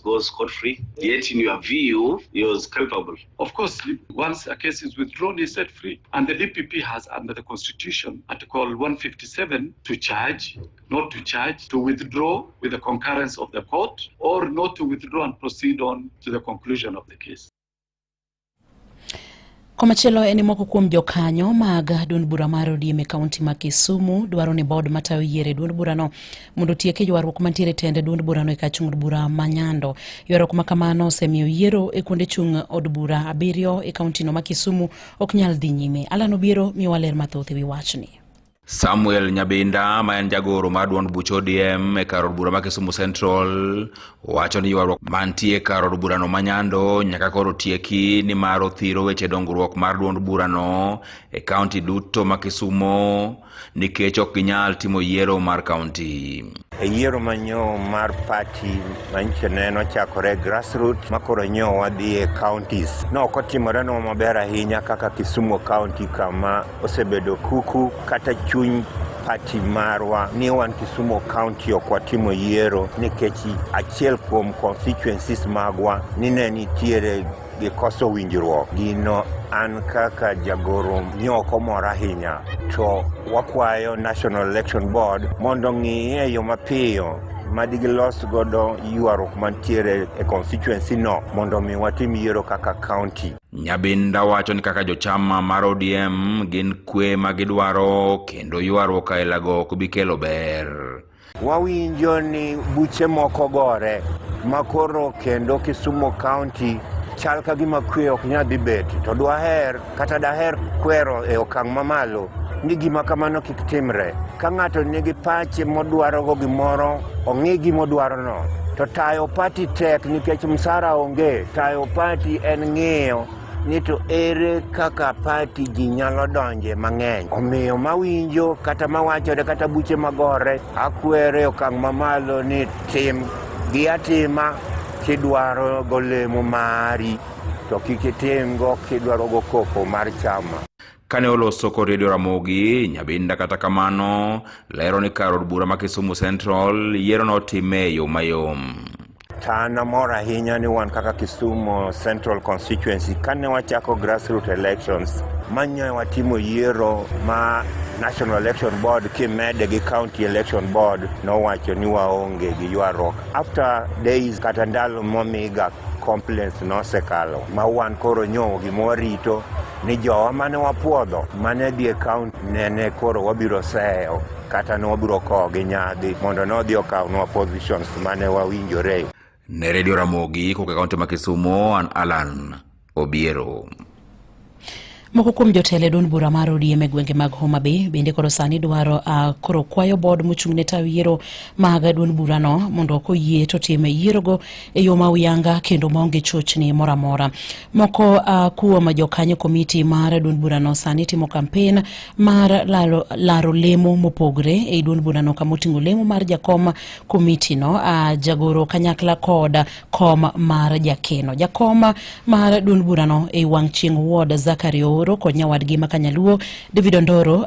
goes scot-free, yet in your view, he was culpable. Of course, once a case is withdrawn, he's set free. And the DPP has, under the Constitution, Article 157, to charge, not to charge, to withdraw with the concurrence of the court, or not to withdraw and proceed on to the conclusion of the case. Komachelo eni moko kuom jokanyo mag duond bura mar ODM e kaunti ma Kisumu dwaro ni board matayo yiere duond burano mondo tieke ywaruok mantiere tende duond burano e kachung bura manyando. Ywaruok makamano osemiyo yiero e kuonde chung od bura 7 e kaunti no ma Kisumu ok nyal dhi nyime. Alan Obiero miwa ler mathoth ewi wachni. Samuel Nyabinda ma en jagoro mar duond buch ODM e kar od bura ma Kisumu Central wacho ni ywaruok mantie kar od burano manyando nyaka koro tieki ni mar othiro weche dongruok mar duond burano e kaunti duto ma Kisumu nikech ok ginyal timo yiero mar kaunti. E yiero manyo mar party manche neno chakore grassroots makoro nyo wadhi e counties. No kotimore no maber ahinya kaka Kisumu County kama osebedo kuku kata chuny party marwa ni wan Kisumu County okwatimo yiero nikech achiel kuom constituencies magwa ni ne nitiere gi koso winjruok. Gino an kaka jagoro nyoko mora ahinya to wakwayo National Election Board mondo ng'iye yo mapiyo madigi los godo ywaruok mantiere e constituency no mondo mi watim yiero kaka county. Nyabinda wacho ni kaka jochama mar ODM gin kwe magidwaro kendo ywaruok ailago kubikelo ber. Wawinjo ni buche moko gore makoro kendo Kisumu County chal ka gima kwe ok nyadhi bet to dwaher kata daher kwero e okang' mamalo ni gima kamano kik timre. Ka ng'ato nigi pache modwaro go gimoro ong'i gimodwaro no to tayo party tek nikech msara onge. Tayo party en ng'iyo ni to ere kaka party ji nyalo donje mang'eny. Omiyo mawinjo kata mawachore kata buche magore akwere okang' mamalo ni tim gi atima kidwaro golemo mari to kikitim go kidwaro go koko mar chama. Kane oloso ko Radio Ramogi, Nyabinda kata kamano lero ni kar od bura ma Kisumu Central yiero no time yo mayom. Tana mora hinya ni wan kaka Kisumu Central constituency kane wachako grassroots elections manyo watimo yiero ma National Election Board kimede gi County Election Board no wacho ni waonge gi ywaruok. After days kata ndalo momiga complaints no sekalo ma wan koro nyo gi morito ni jowa mane wapuodho mane die county nene koro wabiro seyo kata no wabiro ko gi nyadhi mondo no dhi okaw no positions mane wawinjore. Ne Radio Ramogi ko kaunti ma Kisumu an Alan Obiero. Moko kuom jotelo duond bura mar ODM e gwenge mag Homa Bay bende koro sani dwaro koro kwayo board mochung' ne tayo yiero mag duond bura no mondo koyie to time yiero go e yo ma uyanga kendo maonge chochni mora mora. Moko kuom jokanyo komiti mar duond bura no sani timo campaign mar laro lemo mopogre e duond bura no kamotingo lemo mar jakom komiti no jagoro kanyakla kod kom mar jakeno. Jakom mar duond bura no e Wangching Ward Zakario kod nyawadgi makanyaluo David Ondoro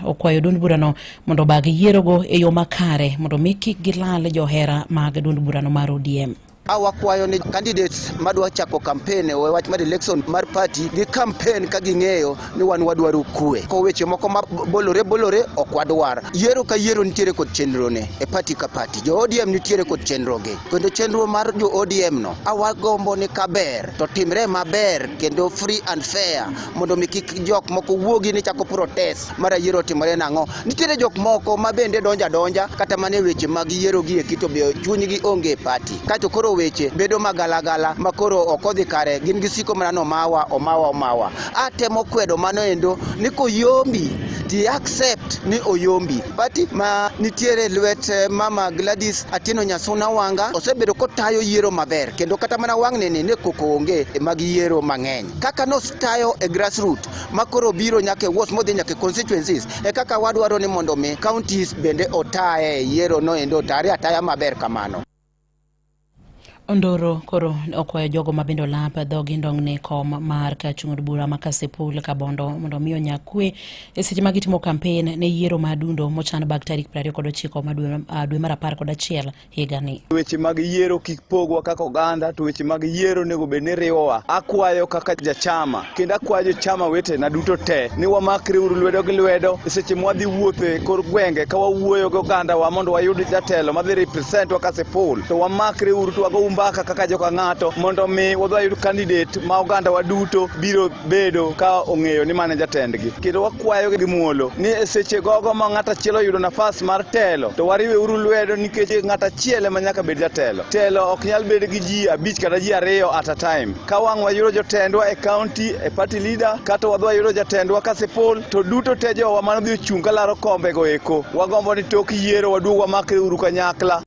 okwayo duond burano mondo bag yiero go e yo makare mondo miki gilal johera mag duond burano mar ODM. Awakwayo ni candidates madwa chako campaign o wach mar election mar party gi campaign ka ging'eyo ni wan wadwaro kwe ko weche moko bolore okwadwar yiero ka yiero nitiere kod chenro ne e party ka party jo ODM nitiere kod chenro ge kendo chenro mar jo ODM no awagombo ni kaber to timre maber kendo free and fair mondo mikik jok moko wuogi ni chako protest mara yiero timore nango nitiere jok moko mabende donja kata mane weche mag yiero gi e kito be chunygi onge party kato koro weche bedo magalagala makoro okodhi kare gin gisiko manano omawa atemo kwedo mano endo ni koyombi ti accept ni oyombi pati ma nitiere lwet mama Gladys Atieno Nyasuna Wanga osebedo kotayo yiero maber kendo kata mana wang'ne ne koko onge mag yiero mang'eny kaka no tayo e grassroots makoro biro nyake wos modhi nyake constituencies e kaka wadwaro ni mondo me counties bende otaye yiero no endo tare ataya maber kamano. Ondoro koro okwayo jogo mabendo lap dhogi ndong' ne kom mar ka chung'od bura ma Kasipul Kabondo mondo miyo nyakwe e seche ma gitimo kampen ne yiero madundo mochan bag tarik 29 dwe mar 11 higani. Weche mag yiero kik pogwa kaka oganda, to weche mag yiero nego bed ni riwowa. Akwayo kaka jachama kendo akwayo chama wetena duto te ni wamakre uru lwedo gi lwedo e seche mwadhi wuothe kor gwenge ka wawuoyo gi oganda wa mondo wayud jatelo madhi represent wa Kasipul, to wamakre uru to wago mbaka kaka joka ng'ato mondo mi wadwayud candidate ma oganda wa duto biro bedo ka ong'eyo ni mane jatendgi. Kendo wakwayo gi muolo ni e seche gogo ma ng'ata chielo yudo nafas mar telo to wariwe uru lwedo nikech ng'ata chiele ma nyaka bed jatelo. Telo ok nyal bed gi ji 5 kata ji 2 at a time. Ka wang' wayudo jotendwa e county e party leader kata wadwayudo jatendwa Kasipul, to duto te jowa mano dhi chung' ka laro kombe go eko. Wagombo ni tok yiero waduog wamakre uru kanyakla.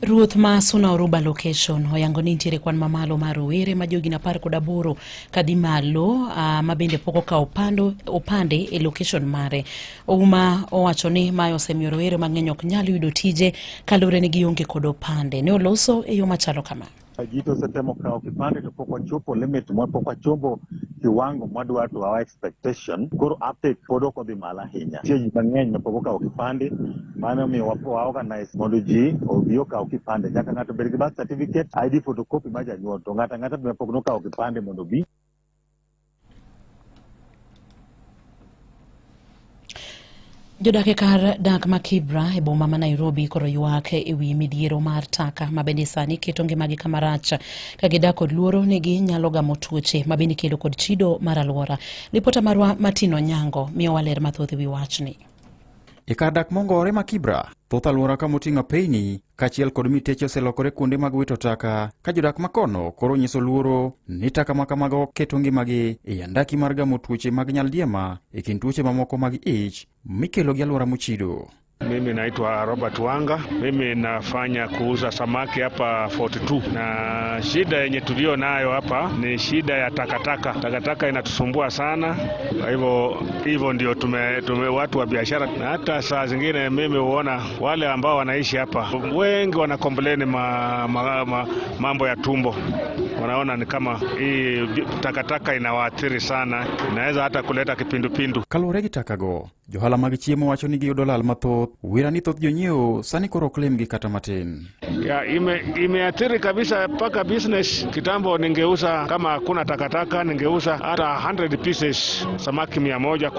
Ruoth ma Suna Oruba location oyango ni nitiere kwan mamalo mar rowere ma jogi 18 kadhi malo ma bende poko ka opande e location mare. Ouma owacho ni mayo osemiyo rowere mang'eny ok nyal yudo tije kalure ni gionge kod opande. Ne oloso e yo machalo kama. Jito setemo kao kipande to pok wachopo limit mwa pok wachopo kiwango mwadwa to our expectation. Koro uptake podo kodhi malo ahinya. Tie ji mang'eny ma pok kao kipande mano mi wapo organize mondo ji obiro kao kipande. Nyaka ng'ato bed gi birth certificate, ID photocopy ma janyuol, to ng'ata be pok no kao kipande mondo bi. Jodak e kar dak ma Kibra e boma ma Nairobi koro ywak e wi midhiero mar taka ma bende sani keto ngimagi kama rach ka gidak kod luoro ni ginyalo gamo tuoche ma bende kelo kod chido mar alwora. Ripota marwa Martino Nyango miyo waler mathoth wi wachni. E kar dak mongore ma Kibra, thoth alwora ka moting'o peini kachiel kod miteche oselokore kuonde mag wito taka ka jodak makono koro nyiso luoro ni taka ma kamago keto ngimagi e andaki mar gamo tuoche mag nyaldiema e kind tuoche mamoko mag ich mikelo gi alwora mochido. Mimi naitwa Robert Wanga. Mimi nafanya kuuza samaki hapa 42. Na shida yenye tulio nayo hapa ni shida ya takataka. Takataka inatusumbua sana. Kwa hivyo ndio tume watu wa biashara. Na hata saa zingine mimi huona wale ambao wanaishi hapa wengi wanakompleni mambo ya tumbo. Wanaona ni kama hii takataka inawaathiri sana. Inaweza hata kuleta kipindupindu. Kalure gi takago, johala mag chiemo wacho ni giyudo lal mathoth. Wira ni thoth jonyiewo sani koro claim gi kata matin. Ya imeathiri kabisa paka business. Kitambo ningeuza kama hakuna takataka ningeuza hata 100 pieces samaki 100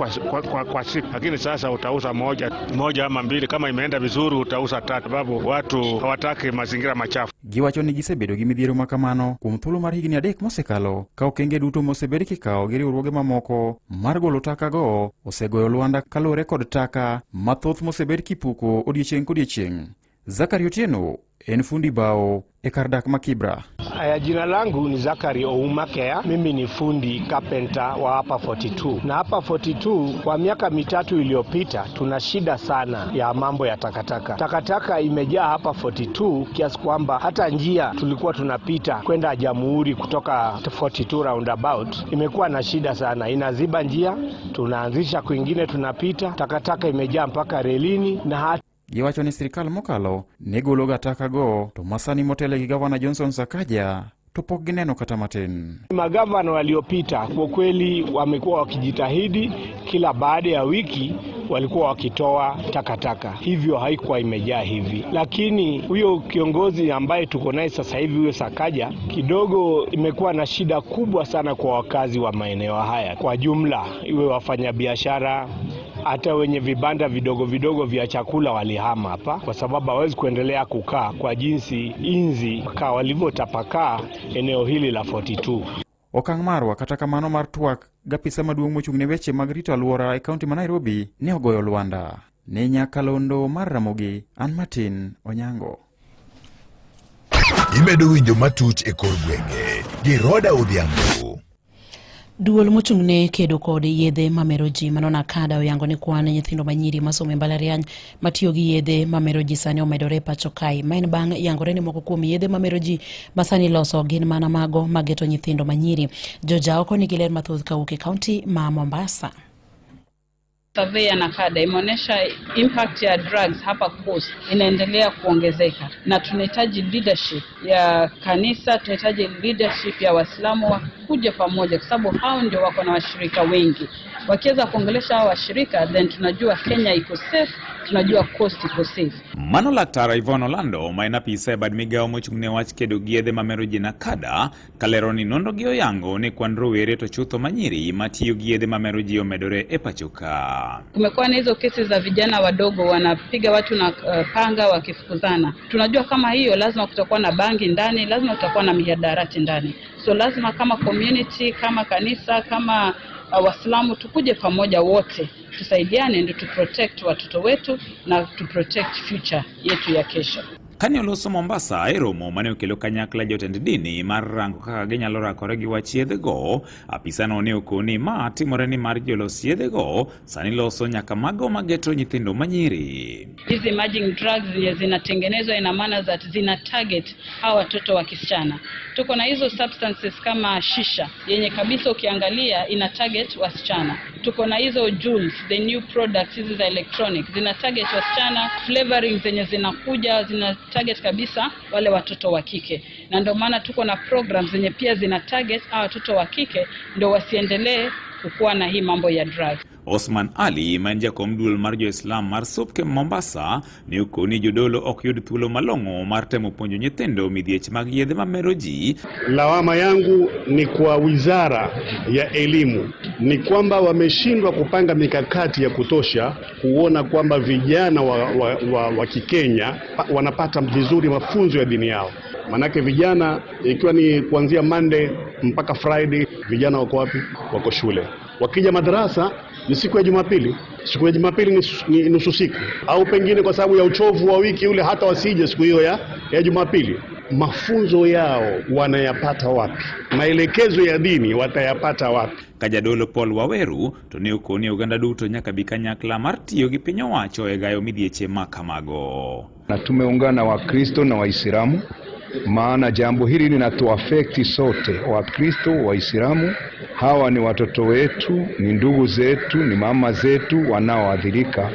kwa siku. Lakini sasa utauza moja ama mbili, kama imeenda vizuri utauza 3 sababu watu hawataki mazingira machafu. Giwacho ni gisebedo gi midhiero makamano kuom thuolo mar higni 3 mosekalo ka okenge duto mosebed kikawo gi riwruoge mamoko mar golo takago osegoyo Lwanda kalore kod taka mathoth mosebed kipuko odiechieng' kodiechieng'. Zakari Otieno en fundi bao e kar dak ma Kibra. Jina langu ni Zakari Oumakea. Mimi ni fundi carpenter wa hapa 42. Na hapa 42 kwa miaka 3 iliyopita tuna shida sana ya mambo ya takataka. Takataka imejaa hapa 42 kiasi kwamba hata njia tulikuwa tunapita kwenda Jamhuri kutoka 42 roundabout imekuwa na shida sana. Inaziba njia, tunaanzisha kwingine tunapita. Takataka imejaa mpaka relini na Giwacho ni sirikal mokalo negologa takago to masani motele gi Gavana Johnson Sakaja to pok gineno kata matin. Magavana waliopita kwa kweli wamekuwa wakijitahidi, kila baada ya wiki walikuwa wakitoa takataka, hivyo haikuwa imejaa hivi. Lakini huyo kiongozi ambaye tuko naye sasa hivi, huyo Sakaja, kidogo imekuwa na shida kubwa sana kwa wakazi wa maeneo haya kwa jumla, iwe wafanya biashara hata wenye vibanda vidogo vya chakula walihama hapa kwa sababu hawezi kuendelea kukaa kwa jinsi inzi kwa walivyotapakaa eneo hili la 42. Okang' marwa kata kamano mar twak gapisa maduong' mochung'ne weche mag rito alwora e kaunti ma Nairobi ne ogoyo Lwanda. Ne Nyakalondo mar Ramogi, an Martin Onyango. Imedo winjo matuch e kor gwenge gi Roda Odhiambo. Duol mochung'ne kedo kod yedhe mamero ji Manona Kada oyango ni kwan nyithindo manyiri masomo e mbalariany matiyo gi yedhe mamero ji sani omedore pacho kae. Maen bang' yangore ni moko kuom yedhe mamero ji masani loso gin mana mago mageto nyithindo manyiri. Joja oko ni giler mathoth kawuok e kaunti ma Mombasa. survey ya NACADA imeonyesha impact ya drugs hapa coast inaendelea kuongezeka, na tunahitaji leadership ya kanisa, tunahitaji leadership ya Waislamu kuja pamoja, kwa sababu hao ndio wako na washirika wengi. Wakiweza kuongelesha hao washirika, then tunajua Kenya iko safe, tunajua coast iko safe. Mano Laktar Yvonne Orlando maina pisa bad migao mochungne wach kedo giedhe mameroji NACADA kaleroni nondo gi oyango ni kwan rowere to chutho manyiri matiyo giedhe mameroji omedore e pachoka. Kumekuwa na hizo kesi za vijana wadogo wanapiga watu na panga wakifukuzana. Tunajua kama hiyo lazima kutakuwa na bangi ndani, lazima kutakuwa na mihadarati ndani. So lazima kama community, kama kanisa, kama Waislamu tukuje pamoja wote, tusaidiane ndio tu protect watoto wetu na tu protect future yetu ya kesho. Kani oloso Mombasa eromo mane okelo kanyakla jotend dini mar rango kaka ginyalo rakore gi wach yedhego, apisano ne okoni ma timore ni mar jolos yedhego sani loso nyaka mago mageto nyithindo manyiri. Hizi emerging drugs zinatengenezwa ina maana that zina target hawa watoto wa kisichana. Tuko na hizo substances kama shisha yenye kabisa ukiangalia ina target wasichana. Tuko na hizo jewels, the new products hizi za electronic zina target wasichana, flavoring zenye zinakuja zina target kabisa wale watoto wa kike. Na ndio maana tuko na programs zenye pia zina target hawa watoto wa kike ndio wasiendelee kukuwa na hii mambo ya drugs. Osman Ali manja komdul marjo Islam mar Supke Mombasa ni ukoni jodolo ok yud thuolo malongo mar temo puonjo nyithindo midhiech mag yedhe mameroji. Lawama yangu ni kwa wizara ya elimu, ni kwamba wameshindwa kupanga mikakati ya kutosha kuona kwamba vijana wa Kikenya wanapata vizuri mafunzo ya dini yao. Manake vijana ikiwa ni kuanzia Monday mpaka Friday, vijana wako wapi? Wako shule. Wakija madarasa ni siku ya Jumapili. Siku ya Jumapili ni nusu siku, au pengine kwa sababu ya uchovu wa wiki ule hata wasije siku hiyo ya Jumapili. Mafunzo yao wanayapata wapi? Maelekezo ya dini watayapata wapi? Kajadolo Paul Waweru to ne okoni oganda duto nyaka bikanyakla mar tiyo gi piny owacho e gayo midhieche makamago. Na tumeungana Wakristo na Waislamu, maana jambo hili linatuafekti sote, Wakristo, Waislamu. Hawa ni watoto wetu, ni ndugu zetu, ni mama zetu wanaoadhirika.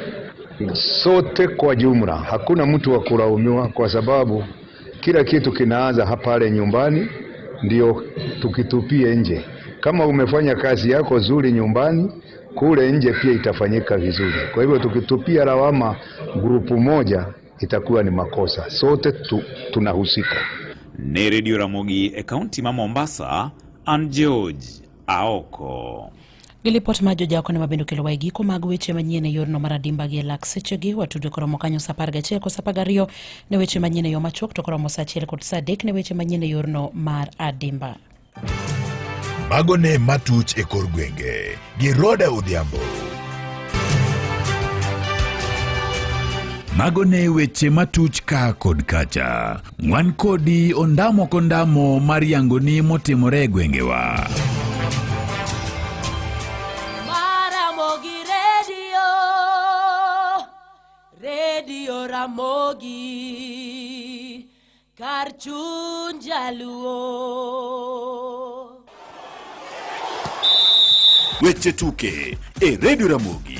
Sote kwa jumla, hakuna mtu wa kulaumiwa, kwa sababu kila kitu kinaanza hapa nyumbani, ndio tukitupie nje. Kama umefanya kazi yako nzuri nyumbani, kule nje pia itafanyika vizuri. Kwa hivyo tukitupia lawama grupu moja itakuwa ni makosa. Sote tunahusika. Ne Radio Ramogi e kaunti ma Mombasa, An George Aoko. Gilipot majoja ako ne mabendo kelo waigiko mag weche manyien e yorno mar adimba gi lak sechegi watudo koromo kanyo sa 11 kod sa 12 ne weche manyien e yo machuok to koromo sa 1 kod sa 3 ne weche manyien e yorno mar adimba. Magone matuch e kor gwenge gi Roda Odhiambo. Magone weche matuch ka kod kacha. Wan kodi ondamo kondamo mariangoni motimore e gwengewa. Ramogi Radio Ramogi kar chuny jaluo. Weche tuke e Radio Ramogi.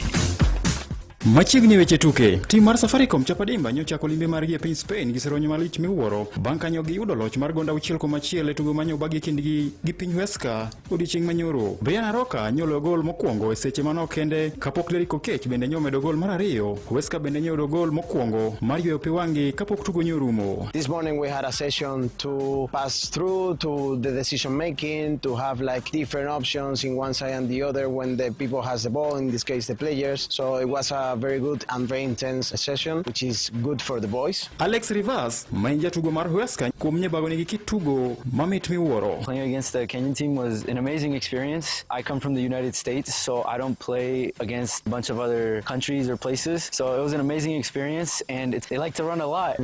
Machiegni weche tuke. Tim mar Safaricom chapadimba nyocha kolimbe margi e piny Spain giseronyo malich miwuoro bang' kanyo giyudo loch mar gonda 6-1 e tugo manyo bagi kindgi gi piny Huesca odiechieng' manyoro. Brian Aroka nyolo gol mokwongo e seche manok kende kapok Derrick Okech bende nyomedo gol mar ariyo. Huesca bende nyodo gol mokwongo mar yweyo pi wang'i kapok tugo nyorumo. This morning we had a session to pass through to the decision making, to have like different options in one side and the other when the people has the ball, in this case the players. So it was a very good and very intense session, which is good for the boys. Alex Rivas, mainja tugo mar Huesca, kumnye bagoni gi kitugo mamit miwuoro. Playing against the Kenyan team was an amazing experience. I come from the United States, so I don't play against a bunch of other countries or places. So it was an amazing experience, and they like to run a lot,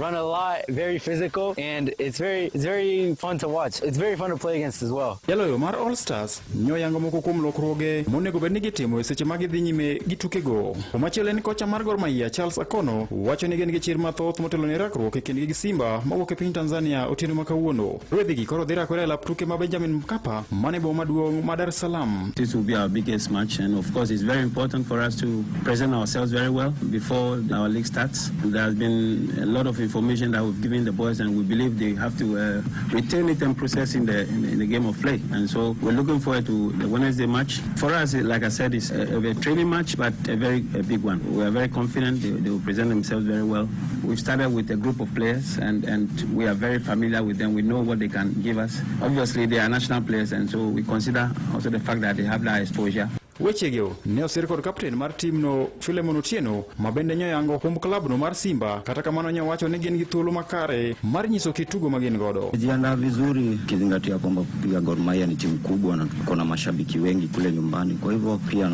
very physical, and it's very fun to watch. It's very fun to play against as well. Yaloyo mar All Stars, nyoyango moko kuom lokruoge monego bed ni gitimo e seche ma gidhi nyime gi tukego. Omachielo en en kocha mar Gor Mahia Charles Akono wacho ni gin gi chir mathoth motelo ne rakruok e kindgi gi Simba mawuok e piny Tanzania otieno ma kawuono. Rwedhigi koro dhi rakore e lap tuke ma Benjamin Mkapa mane boma maduong' ma Dar es Salaam. This will be our biggest match, and of course it's very important for us to present ourselves very well before our league starts. There has been a lot of information that we've given the boys, and we believe they have to retain it and process in the game of play. And so we're looking forward to the Wednesday match. For us, like I said, it's a training match, but a big one. We are very confident they will present themselves very well. We've started with a group of players, and we are very familiar with them. We know what they can give us. Obviously, they are national players, and so we consider also the fact that they have that exposure. Wechegio ne osir kod kapten mar timno Philemon Otieno ma bende nyoyango humb klabno mar Simba, kata kamano nyowacho ni gin gi thuolo makare mar nyiso kitugo ma gin godo. Jiandaa vizuri kizingatia kwamba pia Gor Mahia ni timu kubwa na tuko na mashabiki wengi kule nyumbani, kwa hivyo pia